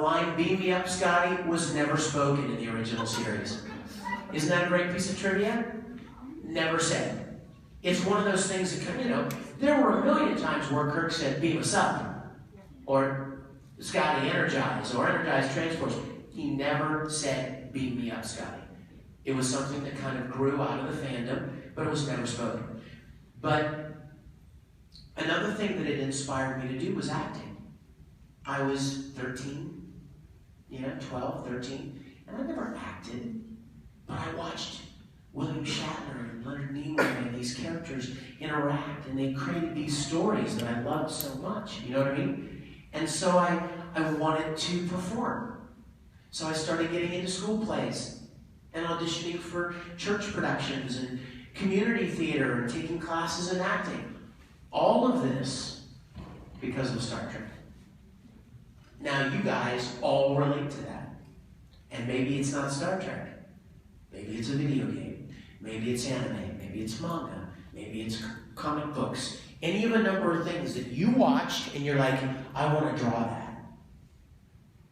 line, "Beam me up, Scotty," was never spoken in the original series. Isn't that a great piece of trivia? Never said. It's one of those things that, you know, there were a million times where Kirk said, "Beam us up," or "Scotty, energize," or "Energize Transports." He never said, "Beam me up, Scotty." It was something that kind of grew out of the fandom, but it was never spoken. But another thing that it inspired me to do was acting. I was 13, 12, 13, and I never acted, but I watched William Shatner and Leonard Nimoy and these characters interact, and they created these stories that I loved so much, you know what I mean? And so I wanted to perform. So I started getting into school plays and auditioning for church productions and community theater and taking classes in acting. All of this because of Star Trek. Now you guys all relate to that. And maybe it's not Star Trek. Maybe it's a video game. Maybe it's anime. Maybe it's manga. Maybe it's comic books. Any of a number of things that you watched and you're like, "I want to draw that."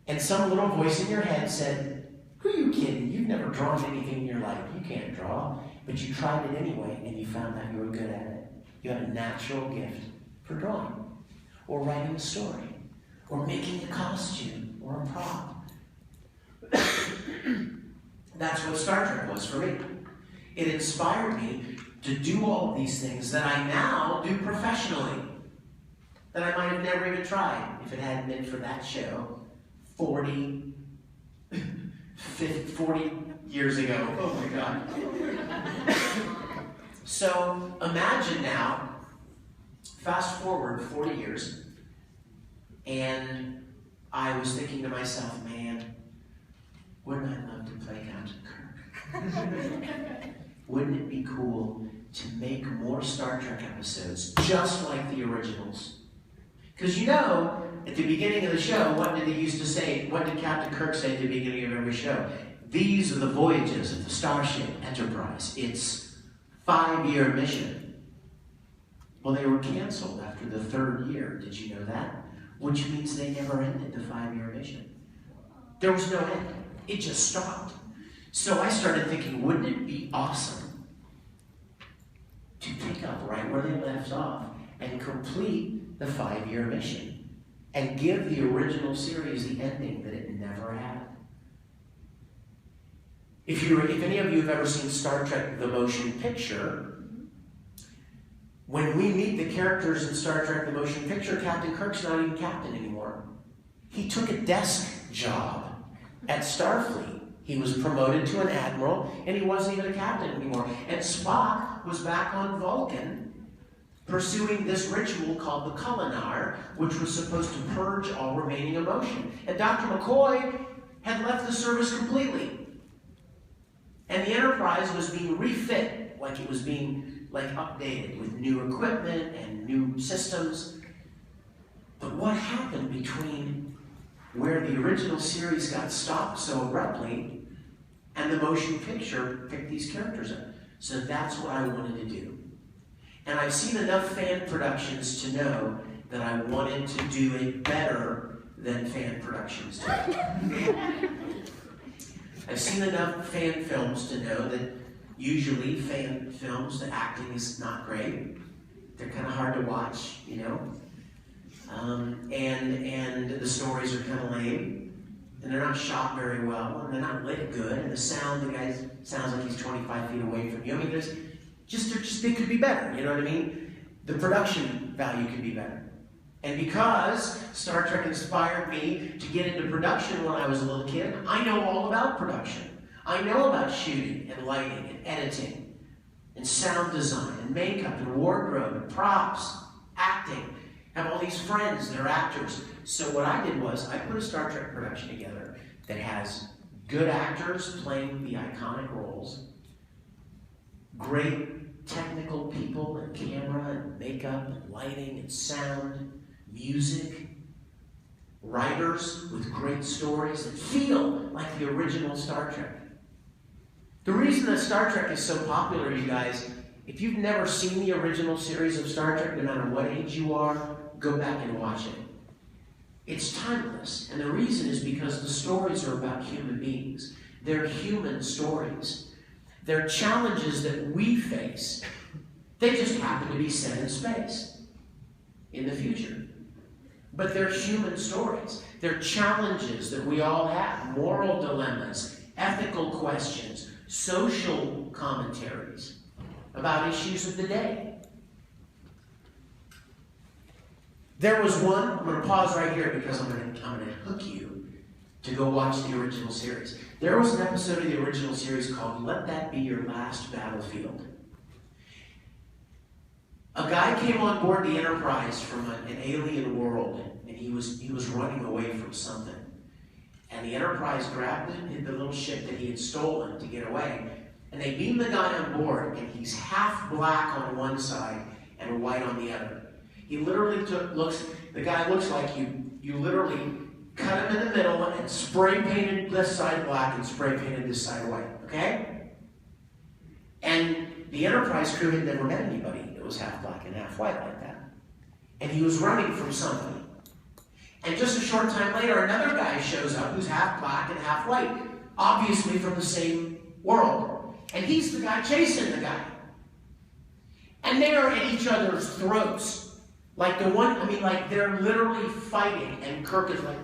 And some little voice in your head said, "Who are you kidding? You've never drawn anything in your life. You can't draw." But you tried it anyway, and you found out you were good at it. You had a natural gift for drawing, or writing a story, or making a costume, or a prop. That's what Star Trek was for me. It inspired me to do all of these things that I now do professionally, that I might have never even tried if it hadn't been for that show 40 years ago. Oh my God. So imagine now, fast forward 40 years, and I was thinking to myself, man, wouldn't I love to play Captain Kirk? Wouldn't it be cool to make more Star Trek episodes just like the originals? Because you know, at the beginning of the show, what did they used to say? What did Captain Kirk say at the beginning of every show? "These are the voyages of the Starship Enterprise. It's 5-year mission." Well, they were canceled after the 3rd year. Did you know that? Which means they never ended the 5-year mission. There was no end. It just stopped. So I started thinking, wouldn't it be awesome to pick up right where they left off and complete the 5-year mission and give the original series the ending that it never had? If any of you have ever seen Star Trek the Motion Picture, when we meet the characters in Star Trek the Motion Picture, Captain Kirk's not even captain anymore. He took a desk job at Starfleet. He was promoted to an admiral, and he wasn't even a captain anymore. And Spock was back on Vulcan, pursuing this ritual called the Kulinar, which was supposed to purge all remaining emotion. And Dr. McCoy had left the service completely. And the Enterprise was being refit, like it was being updated with new equipment and new systems. But what happened between where the original series got stopped so abruptly and the motion picture picked these characters up? So that's what I wanted to do. And I've seen enough fan productions to know that I wanted to do it better than fan productions do. I've seen enough fan films to know that usually fan films, the acting is not great. They're kind of hard to watch, you know. And the stories are kind of lame. And they're not shot very well, and they're not lit good, and the sound, the guy sounds like he's 25 feet away from you. I mean, they could be better, you know what I mean? The production value could be better. And because Star Trek inspired me to get into production when I was a little kid, I know all about production. I know about shooting and lighting and editing and sound design and makeup and wardrobe and props, acting. I have all these friends that are actors. So what I did was I put a Star Trek production together that has good actors playing the iconic roles, great technical people and camera and makeup and lighting and sound, music, writers with great stories that feel like the original Star Trek. The reason that Star Trek is so popular, you guys, if you've never seen the original series of Star Trek, no matter what age you are, go back and watch it. It's timeless. And the reason is because the stories are about human beings. They're human stories. They're challenges that we face. They just happen to be set in space in the future. But they're human stories. They're challenges that we all have. Moral dilemmas, ethical questions, social commentaries about issues of the day. There was one, I'm going to pause right here because I'm going to hook you to go watch the original series. There was an episode of the original series called Let That Be Your Last Battlefield. A guy came on board the Enterprise from an alien world, and he was running away from something. And the Enterprise grabbed him in the little ship that he had stolen to get away, and they beam the guy on board, and he's half black on one side and white on the other. He literally the guy looks like you literally cut him in the middle and spray painted this side black and spray painted this side white, okay? And the Enterprise crew had never met anybody that was half black and half white like that. And he was running from somebody. And just a short time later, another guy shows up who's half black and half white, obviously from the same world. And he's the guy chasing the guy. And they are at each other's throats. Like they're literally fighting, and Kirk is like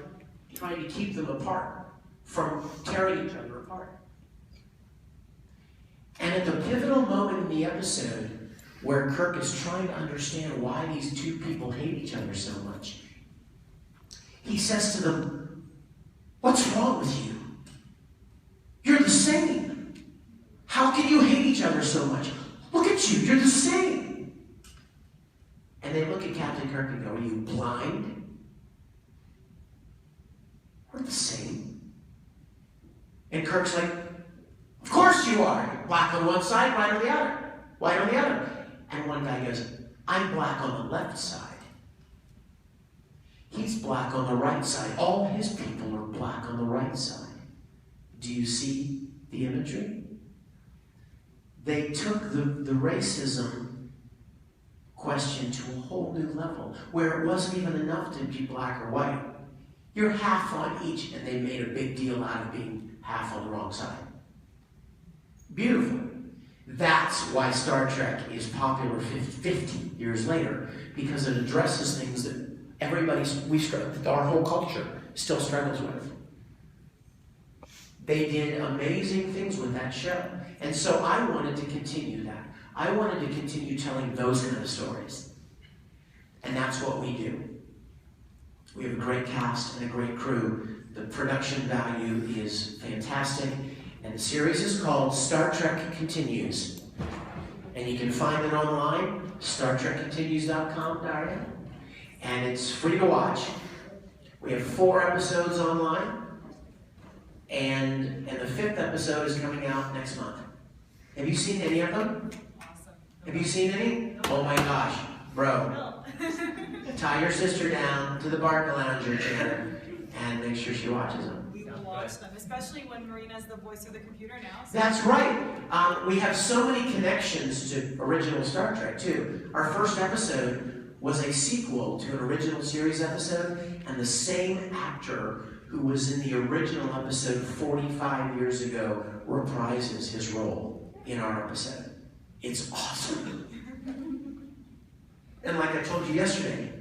trying to keep them apart from tearing each other apart. And at the pivotal moment in the episode where Kirk is trying to understand why these two people hate each other so much, he says to them, "What's wrong with you? You're the same. How can you hate each other so much? Look at you, you're the same." And they look at Captain Kirk and go, "Are you blind? We're the same." And Kirk's like, "Of course you are. Black on one side, white on the other. White on the other." And one guy goes, "I'm black on the left side. He's black on the right side. All his people are black on the right side." Do you see the imagery? They took the racism question to a whole new level, where it wasn't even enough to be black or white. You're half on each, and they made a big deal out of being half on the wrong side. Beautiful. That's why Star Trek is popular 50 years later, because it addresses things that our whole culture still struggles with. They did amazing things with that show. And so I wanted to continue that. I wanted to continue telling those kind of stories. And that's what we do. We have a great cast and a great crew. The production value is fantastic. And the series is called Star Trek Continues. And you can find it online, StarTrekContinues.com, Daria. And it's free to watch. We have 4 episodes online. And the 5th episode is coming out next month. Have you seen any of them? Awesome. Have you seen any? Oh my gosh, bro. Tie your sister down to the Barca Lounger channel and make sure she watches them. We will watch them, especially when Marina's the voice of the computer now. So. That's right. We have so many connections to original Star Trek, too. Our first episode was a sequel to an original series episode, and the same actor who was in the original episode 45 years ago reprises his role in our episode. It's awesome. And like I told you yesterday,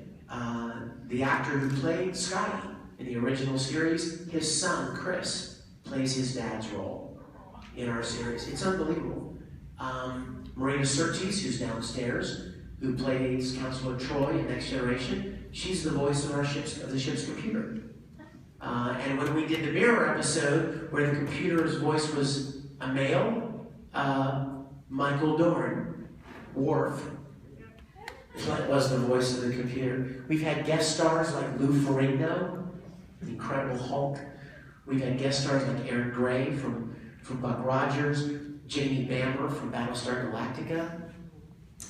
the actor who played Scotty in the original series, his son, Chris, plays his dad's role in our series. It's unbelievable. Marina Sirtis, who's downstairs, who plays Counselor Troy in Next Generation, she's the voice of the ship's computer. And when we did the Mirror episode, where the computer's voice was a male, Michael Dorn, Worf, was the voice of the computer. We've had guest stars like Lou Ferrigno, the Incredible Hulk. We've had guest stars like Aaron Gray from Buck Rogers, Jamie Bamber from Battlestar Galactica,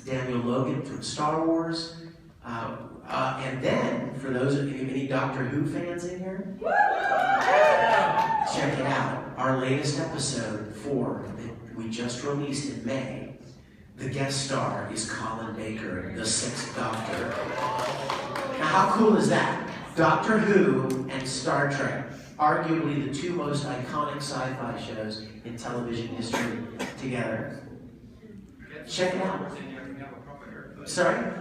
Daniel Logan from Star Wars, and then, for those of you, any Doctor Who fans in here? Check it out. Our latest episode 4 that we just released in May, the guest star is Colin Baker, the 6th Doctor. Now, how cool is that? Doctor Who and Star Trek, arguably the two most iconic sci-fi shows in television history together. Check it out. Sorry?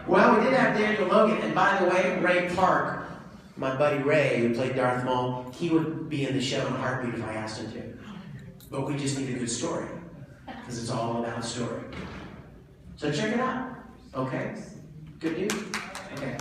Well, we did have Daniel Logan, and by the way, Ray Park, my buddy Ray, who played Darth Maul, he would be in the show in a heartbeat if I asked him to. But we just need a good story, because it's all about story. So check it out. Okay? Good news? Okay.